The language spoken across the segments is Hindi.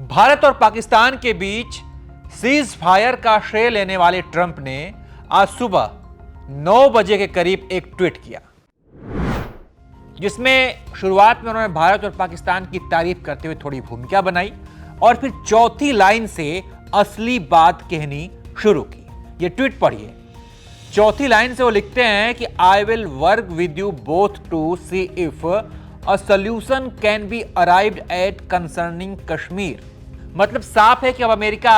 भारत और पाकिस्तान के बीच सीज फायर का श्रेय लेने वाले ट्रंप ने आज सुबह 9 बजे के करीब एक ट्वीट किया, जिसमें शुरुआत में उन्होंने भारत और पाकिस्तान की तारीफ करते हुए थोड़ी भूमिका बनाई और फिर चौथी लाइन से असली बात कहनी शुरू की। यह ट्वीट पढ़िए। चौथी लाइन से वो लिखते हैं कि I will work with you both to see if a solution can be arrived at concerning Kashmir. मतलब साफ है कि अब अमेरिका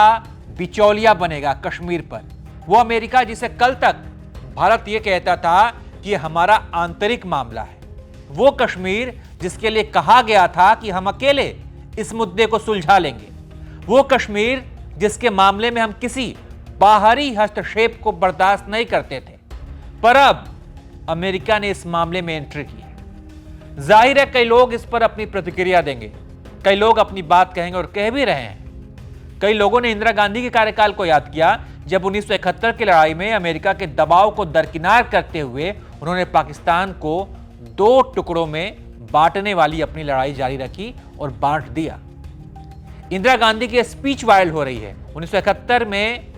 बिचौलिया बनेगा कश्मीर पर। वो अमेरिका जिसे कल तक भारत यह कहता था कि हमारा आंतरिक मामला है, वो कश्मीर जिसके लिए कहा गया था कि हम अकेले इस मुद्दे को सुलझा लेंगे, वो कश्मीर जिसके मामले में हम किसी बाहरी हस्तक्षेप को बर्दाश्त नहीं करते थे, पर अब अमेरिका ने इस मामले में एंट्री की है। जाहिर है कई लोग इस पर अपनी प्रतिक्रिया देंगे, कई लोग अपनी बात कहेंगे और कह भी रहे हैं। कई लोगों ने इंदिरा गांधी के कार्यकाल को याद किया जब 1971 की लड़ाई में अमेरिका के दबाव को दरकिनार करते हुए उन्होंने पाकिस्तान को 2 टुकड़ों में बांटने वाली अपनी लड़ाई जारी रखी और बांट दिया। इंदिरा गांधी की स्पीच वायरल हो रही है। 1971 में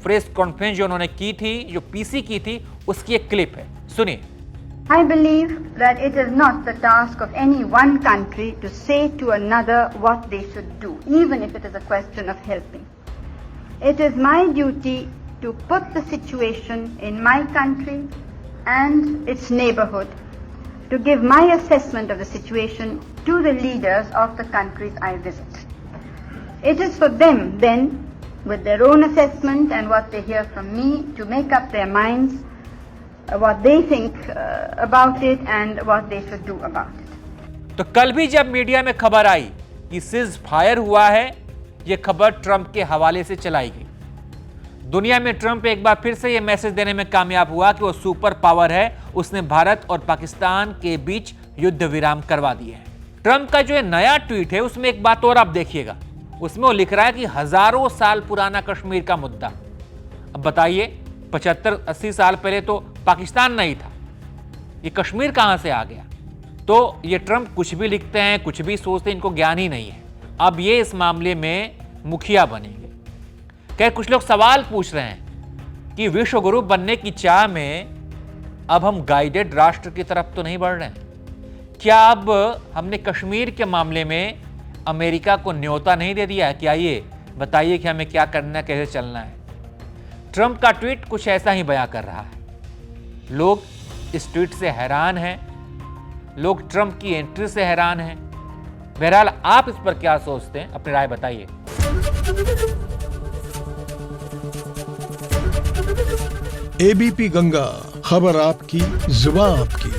प्रेस कॉन्फ्रेंस जो उन्होंने की थी, जो पीसी की थी, उसकी एक क्लिप है, सुनिए। I believe that it is not the task of any one country to say to another what they should do, even if it is a question of helping. It is my duty to put the situation in my country and its neighborhood, to give my assessment of the situation to the leaders of the countries I visit. It is for them then, with their own assessment and what they hear from me, to make up their minds what they think about it and what they should do about it. तो कल भी जब मीडिया में खबर आई कि सीज फायर हुआ है, यह खबर ट्रंप के हवाले से चलाई गई। दुनिया में ट्रंप एक बार फिर से यह मैसेज देने में कामयाब हुआ कि वो सुपर पावर है, उसने भारत और पाकिस्तान के बीच युद्ध विराम करवा दिए हैं। ट्रंप का जो ये नया ट्वीट है उसमें एक बात और आप देखिएगा, उसमें वो लिख रहा है कि हजारों साल पुराना कश्मीर का मुद्दा। अब बताइए, 75-80 साल पहले तो पाकिस्तान नहीं था, ये कश्मीर कहां से आ गया? तो ये ट्रंप कुछ भी लिखते हैं, कुछ भी सोचते हैं, इनको ज्ञान ही नहीं है। अब ये इस मामले में मुखिया बनेंगे। क्या कुछ लोग सवाल पूछ रहे हैं कि विश्व गुरु बनने की चाह में अब हम गाइडेड राष्ट्र की तरफ तो नहीं बढ़ रहे हैं? क्या अब हमने कश्मीर के मामले में अमेरिका को न्योता नहीं दे दिया है कि आइए बताइए कि हमें क्या करना है, कैसे चलना है? ट्रंप का ट्वीट कुछ ऐसा ही बयां कर रहा है। लोग इस ट्वीट से हैरान हैं, लोग ट्रंप की एंट्री से हैरान हैं। बहरहाल आप इस पर क्या सोचते हैं, अपनी राय बताइए। एबीपी गंगा, खबर आपकी, जुबान आपकी।